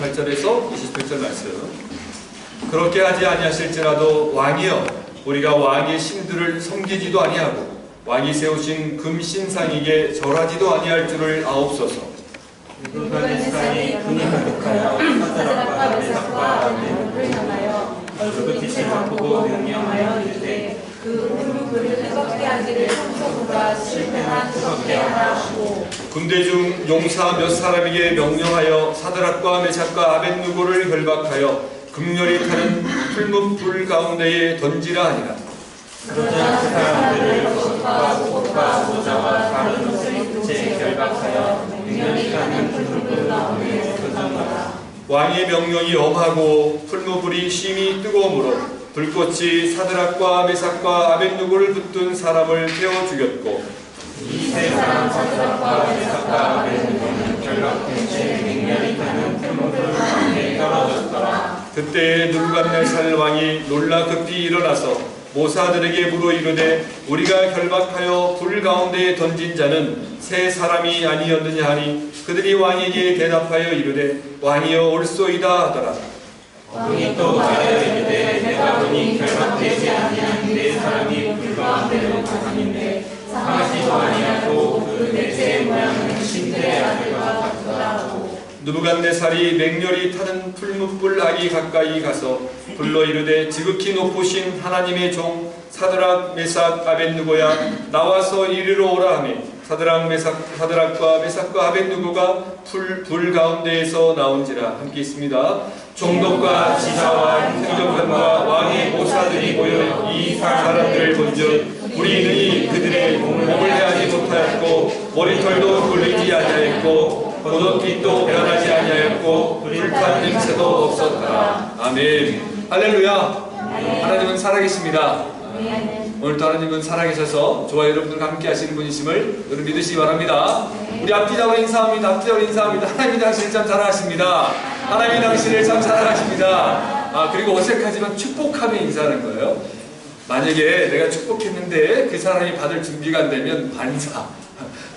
28절에서 28절 말씀. 그렇게 하지 아니하실지라도 왕이여 우리가 왕의 신들을 섬기지도 아니하고 왕이 세우신 금신상에게 절하지도 아니할 줄을 아옵소서. 느부갓네살이 금을 획득하여 사드락과 메삭과 아벤노고를 향하여 얼굴빛을 바꾸고 명령하여 이르되 그 풀무불을 뜨겁게 하기를 평소보다 10배나 뜨겁게 하라 하고 군대 중 용사 몇 사람에게 명령하여 사드락과 메삭과 아벤누고를 결박하여 극렬히 타는 풀무불 가운데에 던지라 하니라. 그러자 그 사람들을 겉과 옷과 모자와 다른 옷을 끝에 결박하여 극렬히 타는 풀무불 가운데 던져놓으라. 왕의 명령이 엄하고 풀무불이 심히 뜨거우므로 불꽃이 사드락과 메삭과 아벤누고를 붙든 사람을 태워 죽였고 이 세 사람 사드락과 메삭과 아벤누고는 결박된 채 맹렬히 타는 풀무불 가운데 떨어졌더라. 그때 느부갓네살 왕이 놀라 급히 일어나서 모사들에게 물어 이르되 우리가 결박하여 불 가운데에 던진 자는 세 사람이 아니었느냐 하니 그들이 왕에게 대답하여 이르되 왕이여 옳소이다 하더라. 왕이 또 말하여 이르되 내가 보니 결박되지 아니한 네 사람이 불 가운데로 가는데 상하지도 아니하고 그 넷의 모양은 신들의 아들과 같더라고. 느부갓네살이 맹렬히 타는 풀무불 아기 가까이 가서 불러 이르되 지극히 높으신 하나님의 종 사드락 메삭 아벤누고야 나와서 이리로 오라 하매 사드락과 메삭과 아벤누고가 불 가운데에서 나온지라. 함께 있습니다. 총독과 지사와 행정관과 왕의 모사들이 모여 이 사람들을 본즉 우리 능히 그들의 몸을 해하지 못하였고 머리털도 굴리지 아니하였고 겉옷깃도 변하지 아니하였고 불탄 냄새도 없었더라. 아멘. 할렐루야. 하나님은 살아계십니다. 오늘도 하나님은 살아계셔서 저와 여러분들과 함께 하시는 분이심을 여러분 믿으시기 바랍니다. 우리 앞뒤적으로 인사합니다. 앞뒤적으로 인사합니다. 하나님이 당신을 참 사랑하십니다. 하나님이 당신을 참 사랑하십니다. 그리고 어색하지만 축복하며 인사하는 거예요. 만약에 내가 축복했는데 그 사람이 받을 준비가 안 되면 반사.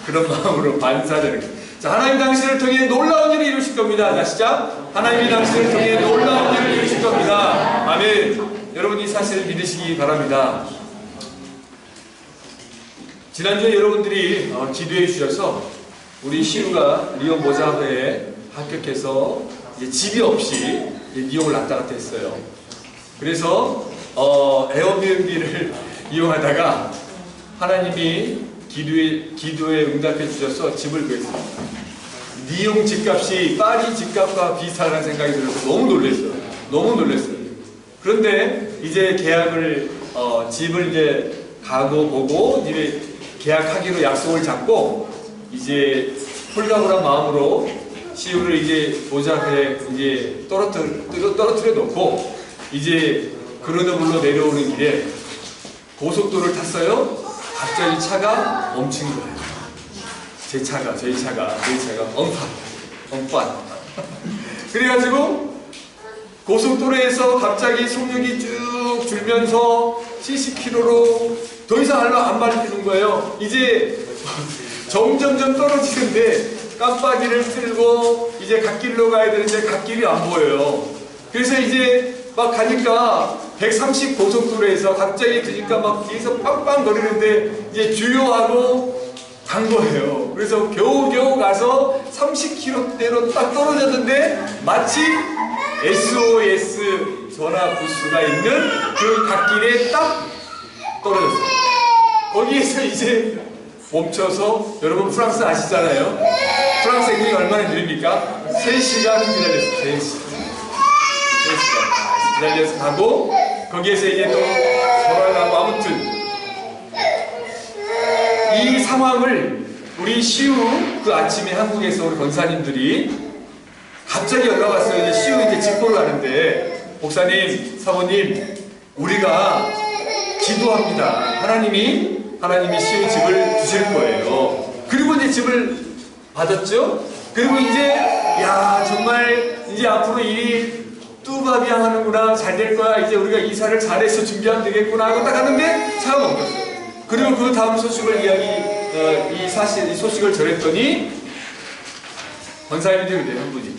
그런 마음으로 반사되는 거예요. 자, 하나님 당신을 통해 놀라운 일을 이루실 겁니다. 자, 시작. 하나님이 당신을 통해 놀라운 일을 이루실 겁니다. 아멘. 여러분 이 사실을 믿으시기 바랍니다. 지난주에 여러분들이 기도해 주셔서 우리 시우가 리온 모자회에 합격해서 이제 집이 없이 뉴욕을 왔다 갔다 했어요. 그래서 에어비앤비를 이용하다가 하나님이 기도에 응답해 주셔서 집을 구했어요. 뉴욕 집값이 파리 집값과 비슷하다는 생각이 들어서 너무 놀랐어요. 너무 놀랐어요. 그런데 이제 계약을 집을 이제 가고 보고 이제 계약하기로 약속을 잡고 이제 홀가분한 마음으로 시우를 이제 모자회에 이제 떨어뜨려 놓고 이제 그르너블로 내려오는 길에 고속도로를 탔어요. 갑자기 차가 멈춘 거예요. 저희 차가 엉판. 그래가지고 고속도로에서 갑자기 속력이 쭉 줄면서 70km로 더 이상 안 밟히는 거예요. 이제 점점점 떨어지는데 깜빡이를 틀고 이제 갓길로 가야 되는데 갓길이 안 보여요. 그래서 이제 막 가니까 130 고속도로에서 갑자기 드니까 막 뒤에서 빵빵 거리는데 이제 주요하고 간 거예요. 그래서 겨우겨우 가서 30km대로 딱 떨어졌는데 마치 SOS 전화 부스가 있는 그 갓길에 딱 떨어졌어요. 거기에서 이제 멈춰서 여러분 프랑스 아시잖아요. 프랑스 행정이 얼마나 느립니까? 3시간 기다렸어요. 3시간 기다려서 가고 거기에서 이제 또 돌아가고 아무튼 이 상황을 우리 시우 그 아침에 한국에서 우리 권사님들이 갑자기 연락 왔어요. 이제 시우 이제 집 보러 가는데 목사님, 사모님 우리가 기도합니다. 하나님이 시우 집을 주실 거예요. 그리고 이제 집을 받았죠. 그리고 이제 야 정말 이제 앞으로 일이 뚜바비앙 하는구나. 잘 될 거야. 이제 우리가 이사를 잘해서 준비하면 되겠구나 하고 딱 하는데 차가 멈췄어요. 그리고 그 다음 소식을 이 소식을 전했더니 권사님들이 그래요. 한 분이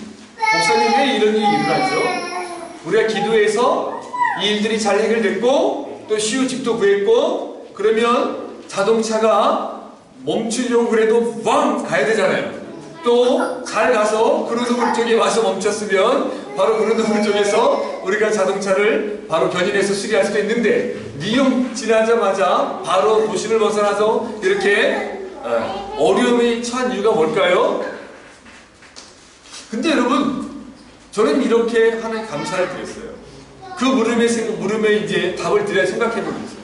목사님 왜 이런 일이 일어나죠? 우리가 기도해서 이 일들이 잘 해결됐고 또 시우집도 구했고 그러면 자동차가 멈추려고 그래도 왕 가야 되잖아요. 또 잘 가서 그루드불 쪽에 와서 멈췄으면 바로 그루드불 쪽에서 우리가 자동차를 바로 견인해서 수리할 수도 있는데 리움 지나자마자 바로 도심을 벗어나서 이렇게 어려움이 처한 이유가 뭘까요? 근데 여러분, 저는 이렇게 하나님 감사를 드렸어요. 그 물음에 이제 답을 드려야 생각해 보고 있어요.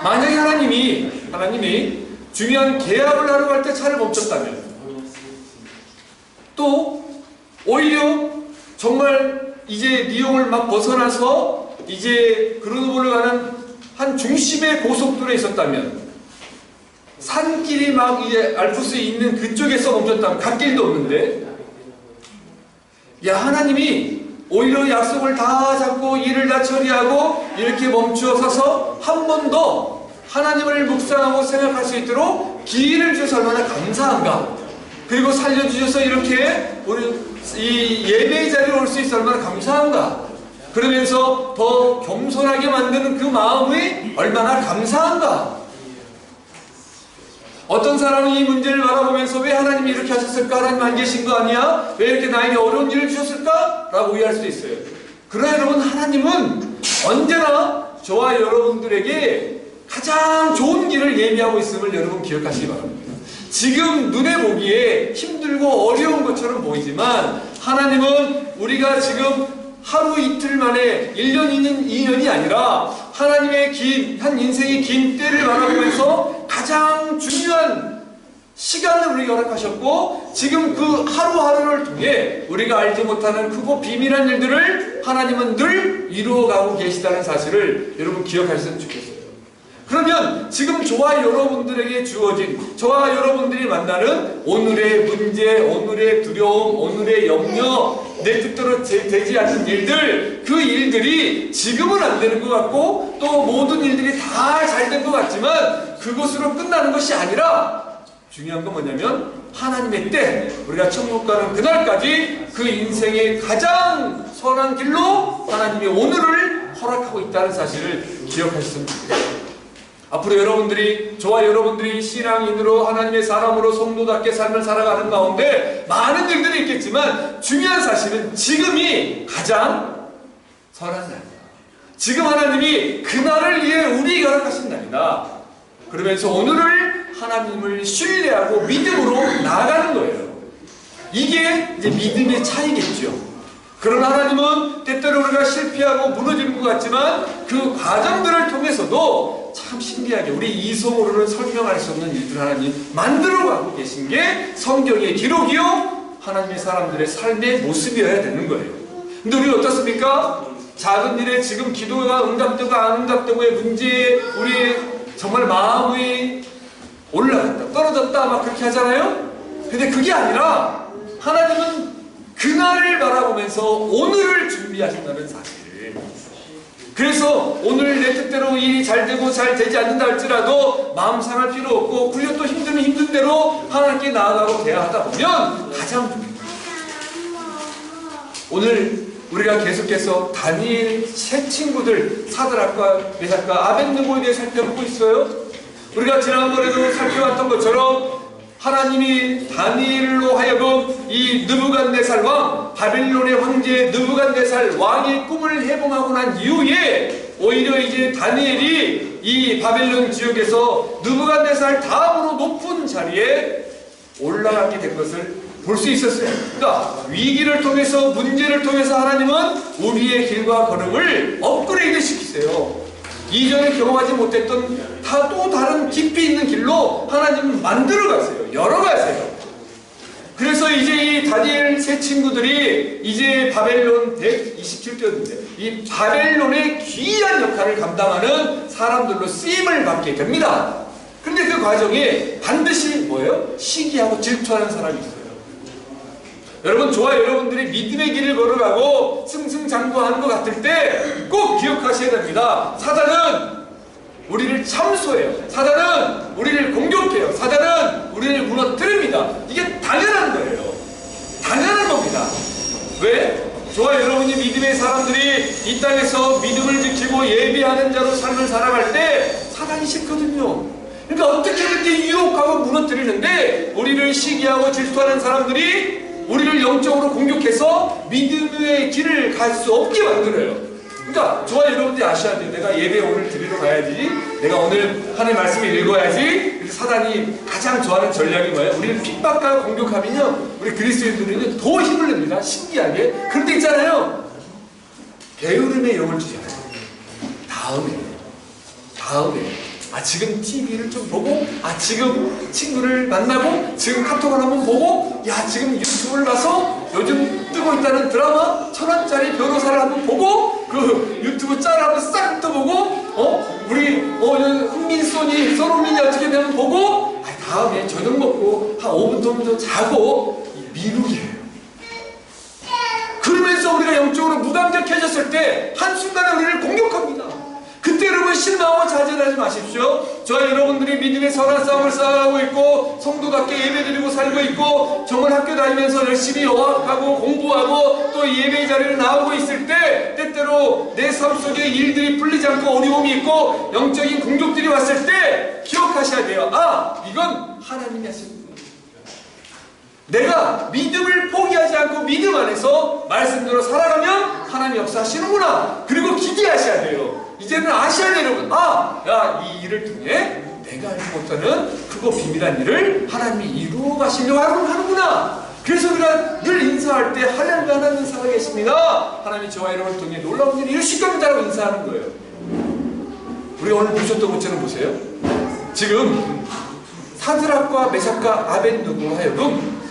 만약에 하나님이 중요한 계약을 하러 갈 때 차를 멈췄다면, 또 오히려 정말 이제 리옹을 막 벗어나서 이제 그루드불을 가는 한 중심의 고속도로에 있었다면, 산길이 막 이제 알프스에 있는 그쪽에서 멈췄다면 갓길도 없는데, 야, 하나님이 오히려 약속을 다 잡고 일을 다 처리하고 이렇게 멈추어 서서 한 번 더 하나님을 묵상하고 생각할 수 있도록 기회를 주셔서 얼마나 감사한가. 그리고 살려주셔서 이렇게 우리 이 예배의 자리에 올 수 있어 얼마나 감사한가. 그러면서 더 겸손하게 만드는 그 마음이 얼마나 감사한가. 어떤 사람은 이 문제를 바라보면서 왜 하나님이 이렇게 하셨을까? 하나님 안 계신 거 아니야? 왜 이렇게 나에게 어려운 일을 주셨을까? 라고 오해할 수도 있어요. 그러나 여러분, 하나님은 언제나 저와 여러분들에게 가장 좋은 길을 예비하고 있음을 여러분 기억하시기 바랍니다. 지금 눈에 보기에 힘들고 어려운 것처럼 보이지만 하나님은 우리가 지금 하루 이틀 만에 1년, 2년이 아니라 하나님의 한 인생의 긴 때를 바라보면서 가장 중요한 시간을 우리가 허락하셨고, 지금 그 하루하루를 통해 우리가 알지 못하는 크고 비밀한 일들을 하나님은 늘 이루어가고 계시다는 사실을 여러분 기억하셨으면 좋겠어요. 그러면 지금 저와 여러분들에게 주어진, 저와 여러분들이 만나는 오늘의 문제, 오늘의 두려움, 오늘의 염려, 내 뜻대로 되지 않는 일들, 그 일들이 지금은 안 되는 것 같고 또 모든 일들이 다 잘 된 것 같지만 그것으로 끝나는 것이 아니라 중요한 건 뭐냐면 하나님의 때, 우리가 천국 가는 그날까지 그 인생의 가장 선한 길로 하나님이 오늘을 허락하고 있다는 사실을 기억하셨으면 좋겠습니다. 앞으로 여러분들이, 저와 여러분들이 신앙인으로 하나님의 사람으로 성도답게 삶을 살아가는 가운데 많은 일들이 있겠지만 중요한 사실은 지금이 가장 선한 날이다. 지금 하나님이 그날을 위해 우리 허락하신 날이다. 그러면서 오늘을 하나님을 신뢰하고 믿음으로 나아가는 거예요. 이게 이제 믿음의 차이겠죠. 그러나 하나님은 때때로 우리가 실패하고 무너지는 것 같지만 그 과정들을 통해서도 참 신기하게 우리 이성으로는 설명할 수 없는 일들 하나님 만들어가고 계신 게 성경의 기록이요 하나님의 사람들의 삶의 모습이어야 되는 거예요. 근데 우리 어떻습니까? 작은 일에 지금 기도가 응답되고 안 응답되고의 문제에 우리 정말 마음이 올라갔다 떨어졌다 막 그렇게 하잖아요. 근데 그게 아니라 하나님은 그날을 바라보면서 오늘을 준비하신다는 사실. 그래서 오늘 내 뜻대로 일이 잘 되고 잘 되지 않는다 할지라도 마음 상할 필요 없고, 그리고 또 힘들면 힘든 대로 하나님께 나아가고 대화하다 보면 가장 좋습니다. 오늘 우리가 계속해서 다니엘 세 친구들 사드락과 메삭과 아벳느고에 대해 살펴보고 있어요. 우리가 지난번에도 살펴봤던 것처럼 하나님이 다니엘로 하여금 이 느부갓네살 왕, 바빌론의 황제 느부갓네살 왕의 꿈을 해봉하고 난 이후에 오히려 이제 다니엘이 이 바빌론 지역에서 느부갓네살 다음으로 높은 자리에 올라가게 된 것을 볼 수 있었어요. 그러니까 위기를 통해서, 문제를 통해서 하나님은 우리의 길과 걸음을 업그레이드 시키세요. 이전에 경험하지 못했던 또 다른 깊이 있는 길로 하나님은 만들어 가세요. 열어 가세요. 그래서 이제 이 다니엘 세 친구들이 이제 바벨론 127조인데 이 바벨론의 귀한 역할을 감당하는 사람들로 쓰임을 받게 됩니다. 그런데 그 과정에 반드시 뭐예요? 시기하고 질투하는 사람이 있어요. 여러분, 저와 여러분들이 믿음의 길을 걸어가고 승승장구하는 것 같을 때 꼭 기억하셔야 됩니다. 사단은 우리를 참소해요. 사단은 우리를 공격해요. 사단은 우리를 무너뜨립니다. 이게 당연한 거예요. 당연한 겁니다. 왜? 이 땅에서 믿음을 지키고 예비하는 자로 삶을 살아갈 때 사단이 싫거든요. 그러니까 어떻게든 유혹하고 무너뜨리는데 우리를 시기하고 질투하는 사람들이 우리를 영적으로 공격해서 믿음의 길을 갈 수 없게 만들어요. 그러니까 저와 여러분들이 아셔야 돼요. 내가 예배 오늘 드리러 가야지, 내가 오늘 하나님 말씀을 읽어야지. 그래서 사단이 가장 좋아하는 전략이 뭐예요? 우리를 핍박하고 공격하면요, 우리 그리스도인들은 더 힘을 냅니다. 신기하게. 그럴 때 있잖아요, 게으름의 영을 주잖아요. 다음에 지금 TV를 좀 보고, 지금 친구를 만나고, 지금 카톡을 한번 보고, 지금 유튜브를 봐서 요즘 뜨고 있다는 드라마 1000원짜리 변호사를 한번 보고, 그 유튜브 짤을 한번 싹 떠보고, 우리 흥민소니 서로민이 어떻게 되면 보고, 다음에 저녁 먹고 한 5분 정도 자고, 미루기예요. 그러면서 우리가 영적으로 무감격해졌을 때 한순간에 우리를 공격합니다. 그때 여러분 실망하고 좌절하지 마십시오. 저와 여러분들이 믿음의 선한 싸움을 싸우고 있고 성도답게 예배드리고 살고 있고 정말 학교 다니면서 열심히 어학하고 공부하고 또 예배 자리에 나오고 있을 때 때때로 내 삶 속에 일들이 풀리지 않고 어려움이 있고 영적인 공격들이 왔을 때 기억하셔야 돼요. 이건 하나님이 하시는 거예요. 내가 믿음을 포기하지 않고 믿음 안에서 말씀대로 살아가면 하나님이 역사하시는구나. 그리고 기대하셔야 돼요. 이제는 아셔야 돼요, 여러분. 이 일을 통해 내가 알지 못하는 그거 비밀한 일을 하나님이 이루어 가시려고 하는구나. 그래서 우리가 늘 인사할 때 하나님 하나님 살아계십니다. 하나님이 저와 여러분을 통해 놀라운 일을 이루실 겁니다라고 인사하는 거예요. 우리 오늘 보셨던 것처럼 보세요. 지금 사드락과 메삭과 아벳느고 하여금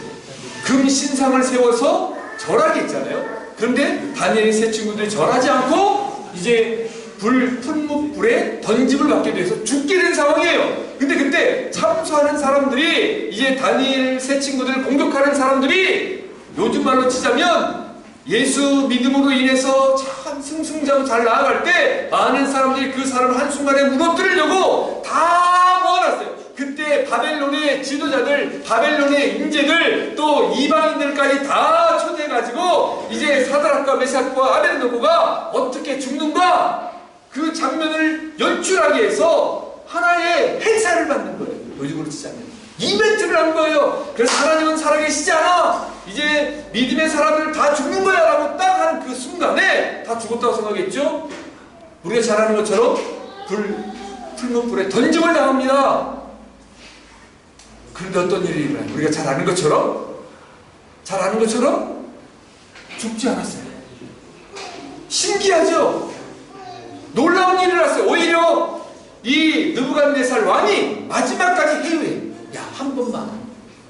금 신상을 세워서 절하게 있잖아요. 그런데 다니엘의 세 친구들이 절하지 않고 이제 풀무불에 던짐을 받게 돼서 죽게 된 상황이에요. 근데 그때 참수하는 사람들이 이제 다니엘 세 친구들을 공격하는 사람들이 요즘 말로 치자면 예수 믿음으로 인해서 참 승승장구 잘 나아갈 때 많은 사람들이 그 사람을 한순간에 무너뜨리려고 다 모아놨어요. 그때 바벨론의 지도자들, 바벨론의 인재들, 또 이방인들까지 다 초대해가지고 이제 사드락과 메삭과 아벳느고가 어떻게 죽는가 그 장면을 연출하기 위해서 하나의 행사를 받는 거예요. 요즘으로 치자면 이벤트를 한 거예요. 그래서 하나님은 살아계시지 않아, 이제 믿음의 사람들 다 죽는 거야 라고 딱 하는 그 순간에 다 죽었다고 생각했죠. 우리가 잘 아는 것처럼 풀무불에 던짐을 당합니다. 그런데 어떤 일이 일어나요? 우리가 잘 아는 것처럼 죽지 않았어요. 신기하죠? 놀라운 일이 일어났어요. 오히려 이 느부갓네살 왕이 마지막까지 회유해. 한 번만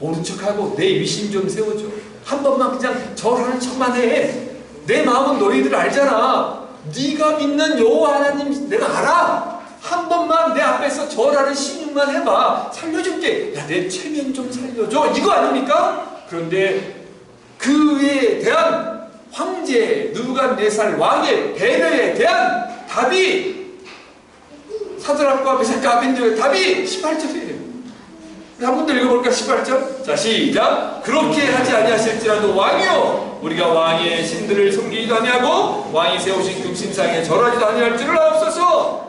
모른 척하고 내 위신 좀 세워줘. 한 번만 그냥 절하는 척만 해. 내 마음은 너희들 알잖아. 네가 믿는 여호와 하나님 내가 알아. 한 번만 내 앞에서 절하는 신용만 해봐. 살려줄게. 내 체면 좀 살려줘. 이거 아닙니까? 그런데 그에 대한 황제 느부갓네살 왕의 배려에 대한 답이 사드락과 메삭과 아벳느고의 답이 18절이에요. 한 번 더 읽어볼까? 18절. 자, 시작. 그렇게 하지 아니하실지라도 왕이요, 우리가 왕의 신들을 섬기지도 아니하고 왕이 세우신 금신상에 절하지도 아니할 줄을 아옵소서.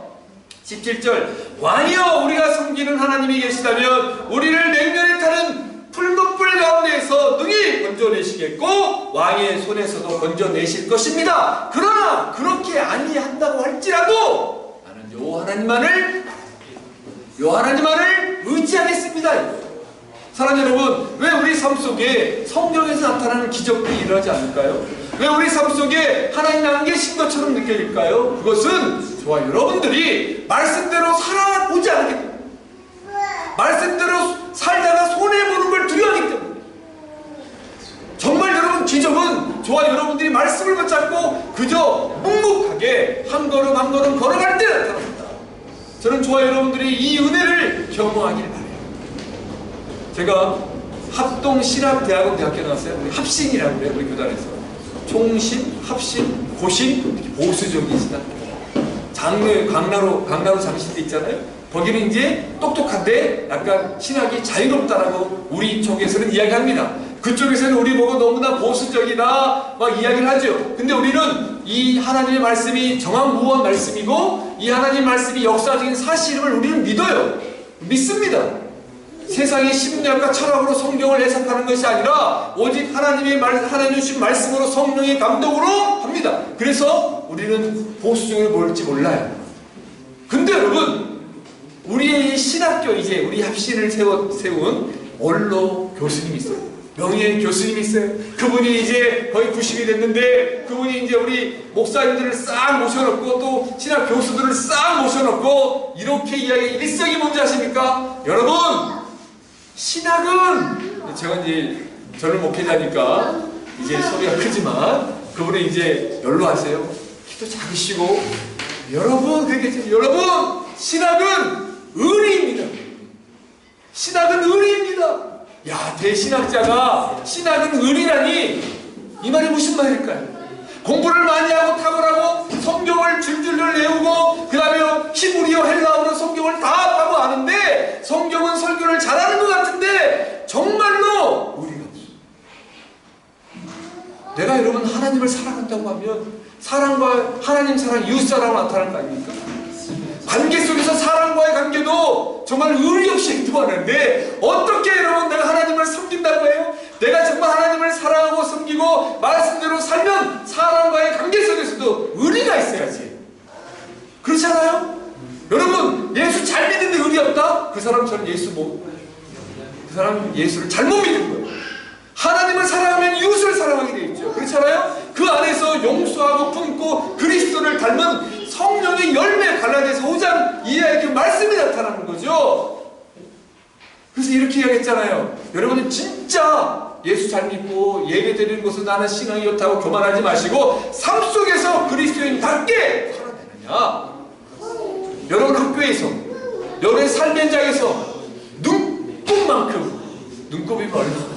17절. 왕이여, 우리가 섬기는 하나님이 계시다면 우리를 냉면에 타는 풀무불 가운데에서 능히 건져내시겠고 왕의 손에서도 건져내실 것입니다. 그러나 그렇게 아니한다고 할지라도 나는 여호와 하나님만을 의지하겠습니다. 사랑하는 여러분, 왜 우리 삶 속에 성경에서 나타나는 기적들이 일어나지 않을까요? 왜 우리 삶 속에 하나님이 안 계신 것처럼 느껴질까요? 그것은 저와 여러분들이 말씀대로 살아보지 않기 때문에, 말씀대로 살다가 손해보는 걸 두려워하기 때문에. 정말 여러분, 기적은 저와 여러분들이 말씀을 붙잡고 그저 묵묵하게 한 걸음 한 걸음 걸어갈 때 나타납니다. 저는 저와 여러분들이 이 은혜를 경험하길 바라요. 제가 합동신학대학원 대학교 나왔어요. 우리 합신이라고 그래요. 우리 교단에서 총신, 합신, 고신, 이렇게 보수적인 신학. 강나로 장신대 있잖아요. 거기는 이제 똑똑한데 약간 신학이 자유롭다라고 우리 쪽에서는 이야기합니다. 그쪽에서는 우리 보고 너무나 보수적이다 막 이야기를 하죠. 근데 우리는 이 하나님의 말씀이 정확무한 말씀이고 이 하나님 말씀이 역사적인 사실임을 우리는 믿어요. 믿습니다. 세상의 심리학과 철학으로 성경을 해석하는 것이 아니라 오직 하나님 주신 말씀으로 성령의 감동으로 합니다. 그래서 우리는 보수적으로 뭘지 몰라요. 근데 여러분, 우리의 이 신학교, 이제 우리 합신을 세운 원로 교수님이 있어요. 명예 교수님이 있어요. 그분이 이제 거의 90이 됐는데 그분이 이제 우리 목사님들을 싹 모셔놓고 또 신학 교수들을 싹 모셔놓고 이렇게 이야기, 일성이 뭔지 아십니까? 여러분, 신학은, 제가 이제 저는 목회자니까 이제 소리가 크지만 그분은 이제 연로하세요. 키도 작으시고, 여러분, 여러분, 신학은 의리입니다. 신학은 의리입니다. 야, 대신학자가 신학은 의리라니, 이 말이 무슨 말일까요? 공부를 많이 하고 탁월하고 성경을 줄줄 외우고 그 다음에 히브리어 헬라어로 성경을 다 하고 아는데 성경은 설교를 잘하는 것 같은데 정말로 의리가 없어. 내가 여러분 하나님을 사랑한다고 하면 사랑과 하나님 사랑, 이웃 사랑으로 나타날 거 아닙니까? 관계 속에서 사랑과의 관계도 정말 의리 없이 행동하는데 어떻게 여러분 내가 하나님을 섬긴다고 해요? 내가 정말 하나님을 사랑하고 섬기고 말씀대로 살면 사람과의 관계 속에서도 의리가 있어야지. 그렇지 않아요? 여러분, 예수 잘 믿는데 의리 없다? 그 사람처럼 그 사람 예수를 잘못 믿는 거예요. 하나님을 사랑하면 이웃을 사랑하게 되어 있죠. 그렇지 않아요? 그 안에서 용서하고 품고 그리스도를 닮은 성령의 열매, 갈라디아서 5장 이하의 그 말씀이 나타나는 거죠. 그래서 이렇게 이야기했잖아요. 여러분은 진짜 예수 잘 믿고 예배 드리는 것은 나는 신앙이 좋다고 교만하지 마시고 삶 속에서 그리스도인답게 살아내느냐. 여러분 학교에서, 여러분의 삶의 현장에서 눈곱만큼, 눈곱이 뭐예요?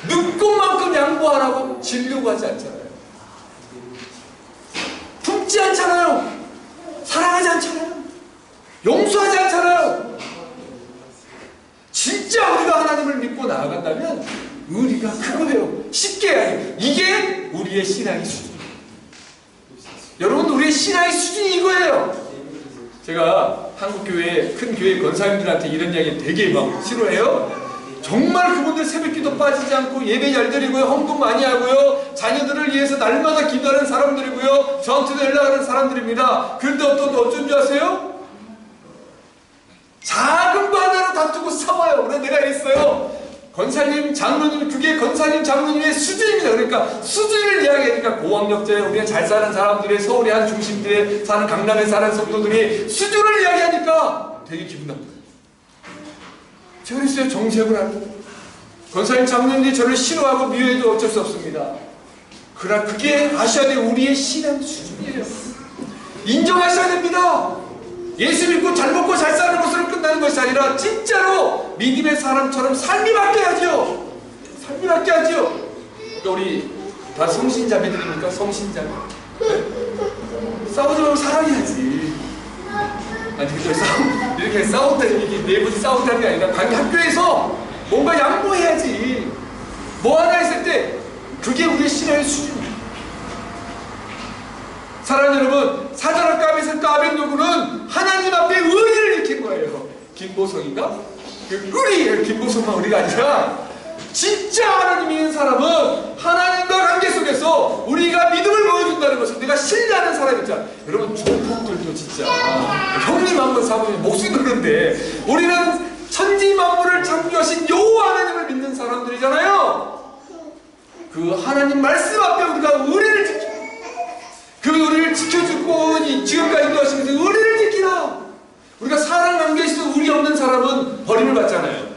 눈곱만큼 양보하라고 진려고 하지 않잖아요. 품지 않잖아요. 사랑하지 않잖아요. 용서하지 않잖아요. 진짜 우리가 하나님을 믿고 나아간다면 의리가 그거예요. 쉽게 해야죠. 이게 우리의 신앙의 수준이에요. 여러분, 우리의 신앙의 수준이 이거예요. 제가 한국교회, 큰 교회 권사님들한테 이런 이야기 되게 막 싫어해요. 정말 그분들 새벽기도 빠지지 않고 예배 잘 드리고요, 헌금 많이 하고요, 자녀들을 위해서 날마다 기도하는 사람들이고요, 저한테도 연락하는 사람들입니다. 그런데 어쩐 줄 아세요? 작은 거 하나로 다투고 싸워요. 그래서 내가 이랬어요. 권사님, 장로님, 그게 권사님, 장로님의 수준입니다. 그러니까 수준을 이야기하니까 고학력자에 우리가 잘 사는 사람들의, 서울의 한 중심지에 사는, 강남에 사는 성도들이 수준을 이야기하니까 되게 기분 나빠요. 제가 그랬어요. 정색을 하고. 권사님, 장로님들이 저를 싫어하고 미워해도 어쩔 수 없습니다. 그러나 그게 아셔야 될 우리의 신앙 수준이에요. 인정하셔야 됩니다. 예수 믿고 잘 먹고 잘 사는 것으로 끝나는 것이 아니라 진짜로 믿음의 사람처럼 삶이 바뀌어야죠. 삶이 바뀌어야죠. 그러니까 우리 다 성신자매들입니까? 성신자매. 네? 싸우지 말고 사랑해야지. 아니 근데 이렇게 싸운다, 이렇게 내부에 싸운다는 게 아니라 강의 학교에서 뭔가 양보해야지. 뭐 하나 했을 때 그게 우리의 신앙의 수준입니다. 사랑하는 여러분, 사자락과 아벤과 아벤노고는 하나님 앞에 의리를 지킨 거예요. 김보성인가? 그 의리, 김보성만 의리가 아니라 진짜 하나님 믿는 사람은 하나님과 관계 속에서 우리가 믿음을 보여준다는 것을 내가 신뢰하는 사람이 있잖아. 여러분, 중풍들도 진짜 형님 한번 사보면 목숨 드는데 우리는 천지 만물을 창조하신 여호와 하나님을 믿는 사람들이잖아요. 그 하나님 말씀 앞에 우리가 의리를 지키고 그 의리를 지켜주고 지금까지도 하시면서 의리를 지키라. 우리가 사랑 관계에 있어서 의리 없는 사람은 버림을 받잖아요.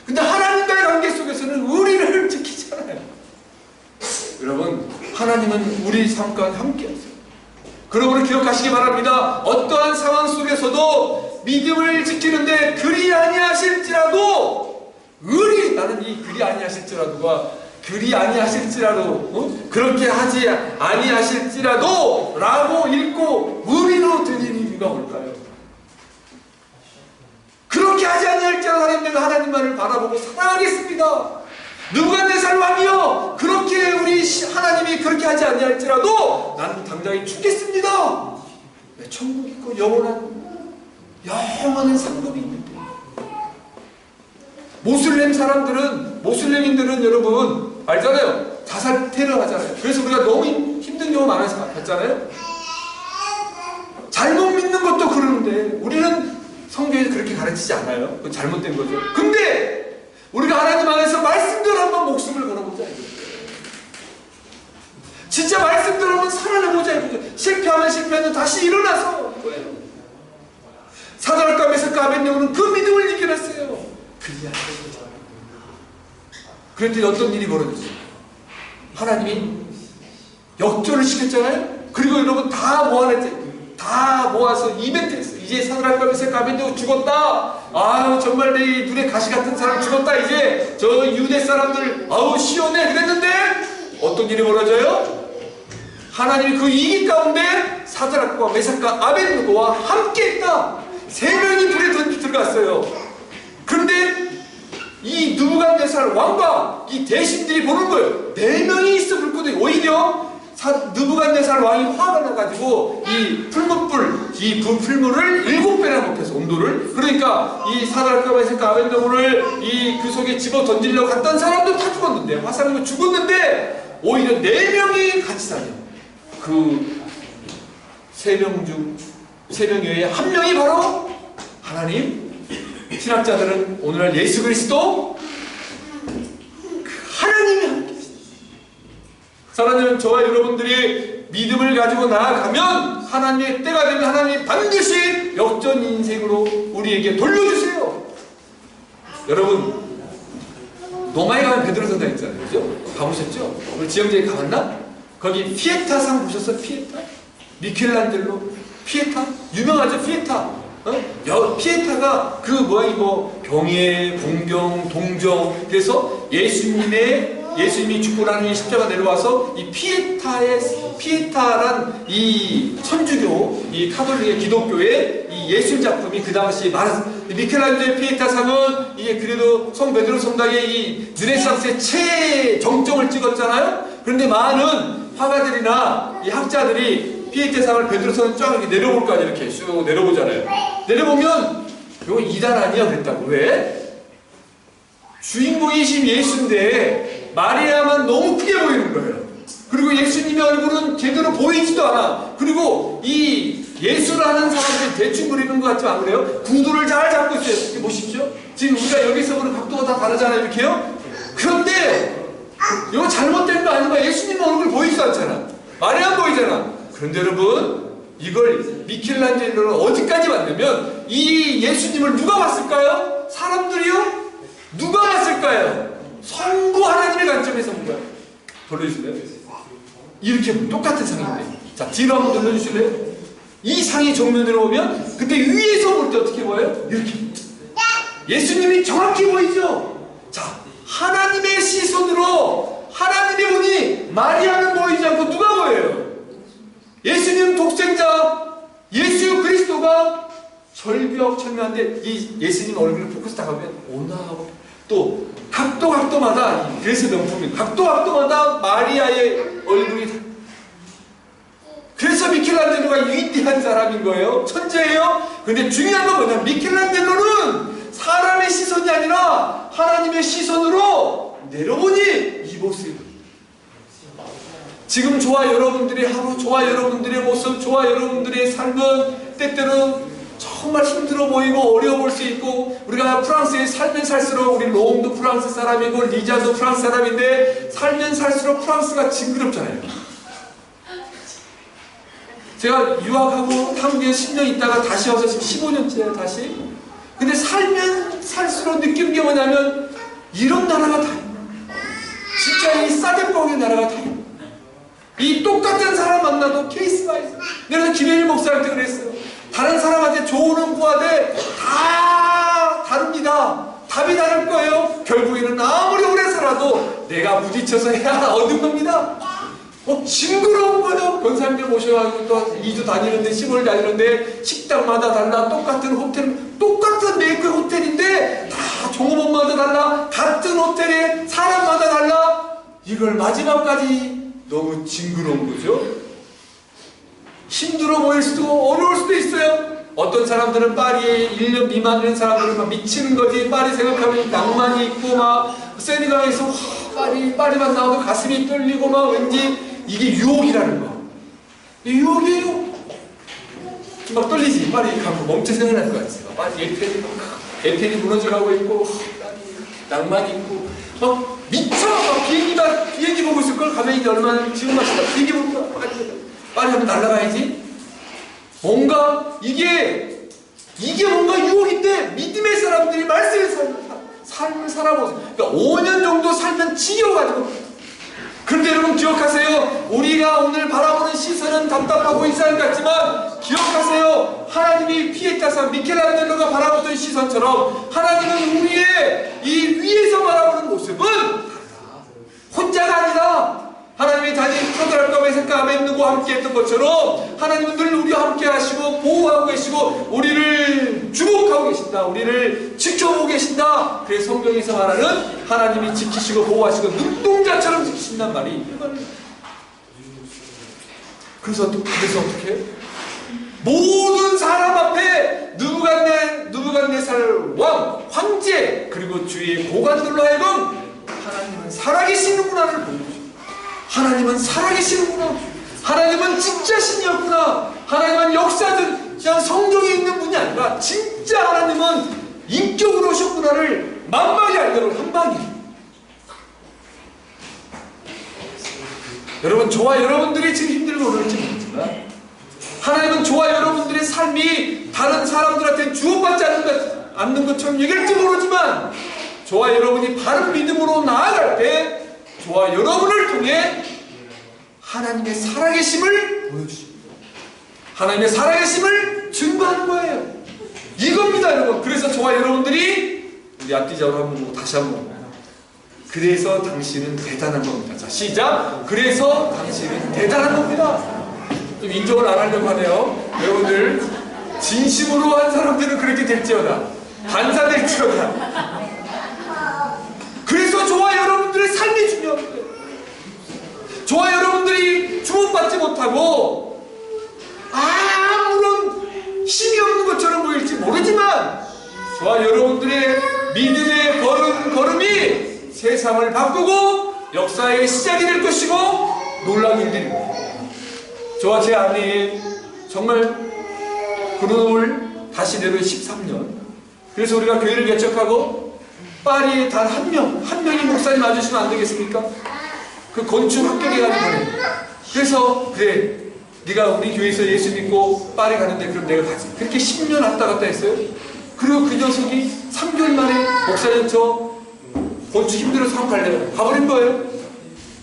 근데 하나님과의 관계 속에서는 의리를 지키잖아요. 여러분, 하나님은 우리 삶과 함께 하세요. 그러므로 기억하시기 바랍니다. 어떠한 상황 속에서도 믿음을 지키는데 그리 아니하실지라도 의리, 나는 이 그리 아니하실지라도가 그리 아니하실지라도 그렇게 하지 아니하실지라도 라고 읽고 의리로 드리는 이유가 뭘까요? 그렇게 하지 아니할지라도 하나님, 내가 하나님만을 바라보고 사랑하겠습니다. 누가 내 살 왕이요? 그렇게 우리 하나님이 그렇게 하지 아니할지라도 나는 당장에 죽겠습니다. 왜? 천국 있고 영원한 상급이 있는데. 모슬렘인들은 여러분 알잖아요. 자살 테러 하잖아요. 그래서 우리가 너무 힘든 경우 많아서 봤잖아요. 잘못 믿는 것도 그러는데 우리는 성경에서 그렇게 가르치지 않아요. 그건 잘못된 거죠. 근데 우리가 하나님 안에서 말씀대로 한번 목숨을 걸어보자. 진짜 말씀대로 한번 살아내보자. 실패하면 실패하면 다시 일어나서 거예요. 사드락과 메삭과 아벳네고는 그 믿음을 이겨냈어요. 그런데 어떤 일이 벌어졌어요? 하나님이 역전을 시켰잖아요. 그리고 여러분 다 모아서 이벤트 했어요. 이제 사드락과 메삭과 아벳네고 죽었다. 아유 정말 내 눈에 가시 같은 사람 죽었다. 이제 저 유대 사람들 아우 시원해 그랬는데 어떤 일이 벌어져요? 하나님이 그 위기 가운데 사드락과 메삭과 아벳네고와 함께 있다. 3명이 불에 들어갔어요. 그런데 이 느부갓네살 왕과 이 대신들이 보는 거예요. 4명이 있어 불거든. 오히려 느부갓네살 왕이 화가 나가지고 이 풀물을 7배나 높여서 온도를. 그러니까 이 사드락과 메삭과 아벳네고를 그 속에 집어 던지려고 갔던 사람도 다 죽었는데, 화살로 죽었는데 오히려 4명이 같이 다녀. 그 3명 중 3명 외에 1명이 바로 하나님. 신학자들은 오늘날 예수 그리스도 하나님이 함께 계십니다. 사랑하는 저와 여러분들이 믿음을 가지고 나아가면 하나님의 때가 되면 하나님이 반드시 역전 인생으로 우리에게 돌려주세요. 여러분 로마에 가면 베드로 성당 있잖아요. 그죠? 가보셨죠? 우리 지영재에 가봤나? 거기 피에타상 보셨어요? 피에타? 미켈란젤로 피에타? 유명하죠? 피에타. 피에타가 그 병의 공경, 동정. 그래서 예수님이 죽고 나니 십자가 내려와서 이 피에타란 이 천주교, 이 카톨릭의 기독교의 이 예술 작품이 그 당시 미켈란젤로 피에타상은 이게 그래도 성 베드로 성당의 이 르네상스의 최정점을 찍었잖아요. 그런데 많은 화가들이나 이 학자들이 피에타상을 베드로성을 쫙 이렇게 내려볼 거 아니에요. 이렇게 쭉 내려보잖아요. 내려보면 이거 2단 아니야 그랬다고. 왜? 주인공이신 예수인데 마리아만 너무 크게 보이는 거예요. 그리고 예수님의 얼굴은 제대로 보이지도 않아. 그리고 이 예수라는 사람들이 대충 그리는 것 같지 안 그래요? 구도를 잘 잡고 있어요. 이렇게 보십시오. 지금 우리가 여기서 보는 각도가 다 다르잖아요. 이렇게요. 그런데 이거 잘못된 거 아닌가? 예수님 얼굴 보이지도 않잖아. 마리아 보이잖아. 그런데 여러분 이걸 미켈란젤로는 어디까지 봤냐면 이 예수님을 누가 봤을까요? 사람들이요? 누가 봤을까요? 성부 하나님의 관점에서 본 거야. 돌려주실래요? 이렇게 똑같은 상인데. 자 뒤로 한번 돌려주실래요? 이 상이 정면으로 보면 근데 위에서 볼 때 어떻게 보여요? 이렇게. 예수님이 정확히 보이죠? 자 하나님의 시선으로 하나님의 눈이 마리아는 보이지 않고 누가 보여요? 예수님 독생자 예수 그리스도가 절벽철명한데 이 예수님 얼굴을 포커스 딱 하면 온화하고 또 각도마다 그래서 명품이 각도마다 마리아의 얼굴이 그래서 미켈란젤로가 위대한 사람인 거예요. 천재예요. 근데 중요한 건 뭐냐면 미켈란젤로는 사람의 시선이 아니라 하나님의 시선으로 내려보니 이 모습. 지금 저와 여러분들의 하루, 저와 여러분들의 모습, 저와 여러분들의 삶은 때때로 정말 힘들어 보이고 어려워 볼 수 있고 우리가 프랑스에 살면 살수록 우리 롬도 프랑스 사람이고 리자도 프랑스 사람인데 살면 살수록 프랑스가 징그럽잖아요. 제가 유학하고 한국에 10년 있다가 다시 와서 지금 15년째예요. 다시. 근데 살면 살수록 느끼는 게 뭐냐면 이런 나라가 다 있나. 진짜 이 싸대뻥의 나라가 다 있나. 이 똑같은 사람 만나도 케이스가 있어. 내가 김혜일 목사한테 그랬어요. 다른 사람한테 조언은 구하되 다 다릅니다. 답이 다를 거예요. 결국에는 아무리 오래 살아도 내가 부딪혀서 해야 얻은 겁니다. 징그러운 거죠. 권사님들 모셔가지고 또 2주 다니는데 10월 다니는데 식당마다 달라. 똑같은 호텔, 똑같은 메이크 호텔인데 다 종업원마다 달라. 같은 호텔에 사람마다 달라. 이걸 마지막까지 너무 징그러운 거죠. 힘들어 보일 수도 어려울 수도 있어요. 어떤 사람들은 파리에 1년 미만 된 사람들은 막 미치는 거지. 파리 생각하면 낭만이 있고 막 세네강에서 파리만 나와도 가슴이 떨리고 막 왠지 이게 유혹이라는 거. 이게 유혹이에요. 막 떨리지. 파리 가면 멈춰 생각날 것 같아요. 파리 에펠이 무너져가고 있고 낭만이 있고 막 미쳐. 막 비행기 보고 있을 걸. 가면 이제 얼마나 지금 마시다 비행기 보고 파리 한번 날아가야지. 뭔가 이게 뭔가 유혹인데 믿음의 사람들이 말씀의 삶을 살아보세요. 그러니까 5년 정도 살면 지겨워가지고. 그런데 여러분 기억하세요. 우리가 오늘 바라보는 시선은 답답하고 이상한 것 같지만 기억하세요. 하나님이 피에타사 미켈란젤로가 바라보던 시선처럼 하나님은 우리의 이 위에서 바라보는 모습은 혼자가 아니라 하나님이 다니엘 사드락과 메삭과 아벳느고와 함께 했던 것처럼 하나님은 늘 우리와 함께 하시고 보호하고 계시고 우리를 주목하고 계신다. 우리를 지켜보고 계신다. 그래서 성경에서 말하는 하나님이 지키시고 보호하시고 눈동자처럼 지키신단 말이 그래서 어떻게 해요? 모든 사람 앞에 느부갓네살 왕, 황제 그리고 주의 고관들로 하여금 하나님은 살아계시는구나를 보여주십니다. 하나님은 살아계시는구나. 하나님은 진짜 신이었구나. 하나님은 역사들 그냥 성경에 있는 분이 아니라 진짜 하나님은 인격으로 오셨구나를 만방이 아니라 한방이. 여러분 저와 여러분들이 지금 힘들고 그럴지 모르지만 하나님은 저와 여러분들의 삶이 다른 사람들한테 주목받지 않는 것처럼 얘기할지 모르지만 저와 여러분이 바른 믿음으로 나아갈 때 저와 여러분을 통해 하나님의 살아계심을 보여주십니다. 하나님의 살아계심을 증거하는 거예요. 이겁니다 여러분. 그래서 저와 여러분들이 우리 앞뒤자로 한번 보고 다시 한번 그래서 당신은 대단한 겁니다. 자 시작. 그래서 당신은 대단한 겁니다. 좀 인정을 안 하려고 하네요. 여러분들 진심으로 한 사람들은 그렇게 될지어다. 반사될지어다. 그래서 저와 여러분들의 삶이 중요한 거예요. 저와 여러분들이 주목받지 못하고 아무런 힘이 없는 것처럼 보일지 모르지만 저와 여러분들의 믿음의 걸음이 세상을 바꾸고 역사의 시작이 될 것이고 놀라운 일들이 저와 제 아내의 정말 그놈을 다시 내려 13년 그래서 우리가 교회를 개척하고 파리에 단 한 명이 목사님 와주시면 안 되겠습니까? 그 건축 합격해가지고 그래. 그래서 그래 네가 우리 교회에서 예수 믿고 파리 가는데 그럼 내가 가지. 그렇게 10년 왔다 갔다 했어요. 그리고 그 녀석이 3개월 만에 목사님 저 건축 힘들어서 한번 갈래요. 가버린 거예요.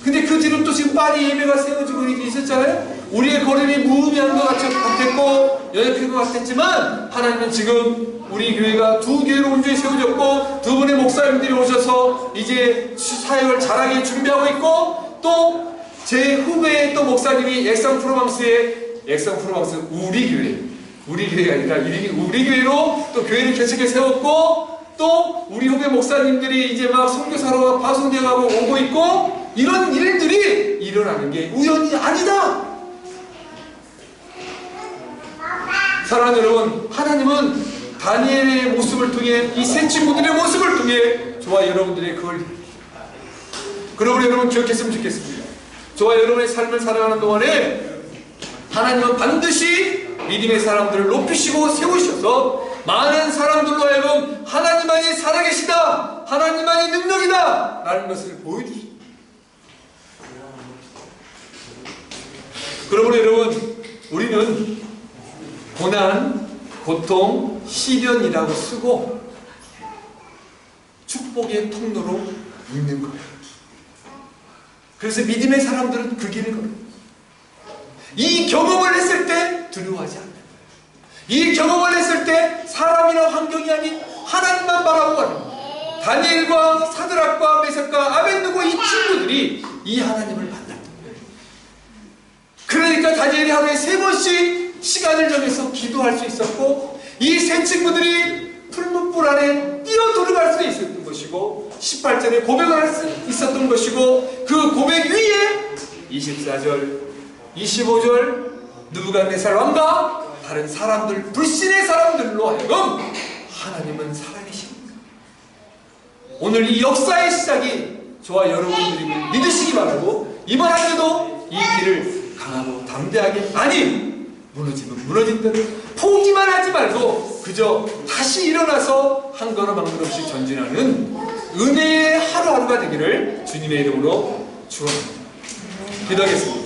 근데 그 뒤로 또 지금 파리 예배가 세워지고 있었잖아요. 우리의 걸음이 무의미한 것 같았고 연약한 것 같았지만 하나님은 지금 우리 교회가 2개로 온전히 세워졌고 2분의 목사님들이 오셔서 이제 사역을 잘하게 준비하고 있고 또 제 후배의 또 목사님이 액상프로방스 우리 교회가 아니라 우리 교회로 또 교회를 개척해 세웠고 또 우리 후배 목사님들이 이제 막 선교사로 파송되어가고 오고 있고 이런 일들이 일어나는 게 우연이 아니다. 사랑하는 여러분, 하나님은 다니엘의 모습을 통해 이 세 친구들의 모습을 통해 저와 여러분들의 그걸 그러므로 여러분 기억했으면 좋겠습니다. 저와 여러분의 삶을 살아가는 동안에 하나님은 반드시 믿음의 사람들을 높이시고 세우셔서 많은 사람들로 하여금 하나님만이 살아계시다, 하나님만이 능력이다 라는 것을 보여주십니다. 그러므로 여러분 우리는 고난, 고통, 시련이라고 쓰고 축복의 통로로 있는 거예요. 그래서 믿음의 사람들은 그 길을 걸어요. 이 경험을 했을 때 두려워하지 않는 거예요. 이 경험을 했을 때 사람이나 환경이 아닌 하나님만 바라보고 가는 거예요. 다니엘과 사드락과 메삭과 아벳느고 이 친구들이 이 하나님을 만났던 거예요. 그러니까 다니엘이 하루에 3번씩 시간을 정해서 기도할 수 있었고 이 세 친구들이 풀무불 안에 뛰어 들어갈 수 있었던 것이고 18절에 고백을 할 수 있었던 것이고, 그 고백 위에 24절, 25절 느부갓네살 왕과 다른 사람들, 불신의 사람들로 하여금 하나님은 살아계십니다. 오늘 이 역사의 시작이 저와 여러분들이 믿으시기 바라고, 이번 한 해도 이 길을 강하고 담대하게, 아니 무너지면 무너진 대로 포기만 하지 말고 그저 다시 일어나서 한 걸음 한 걸음씩 전진하는 은혜의 하루하루가 되기를 주님의 이름으로 축원합니다. 기도하겠습니다.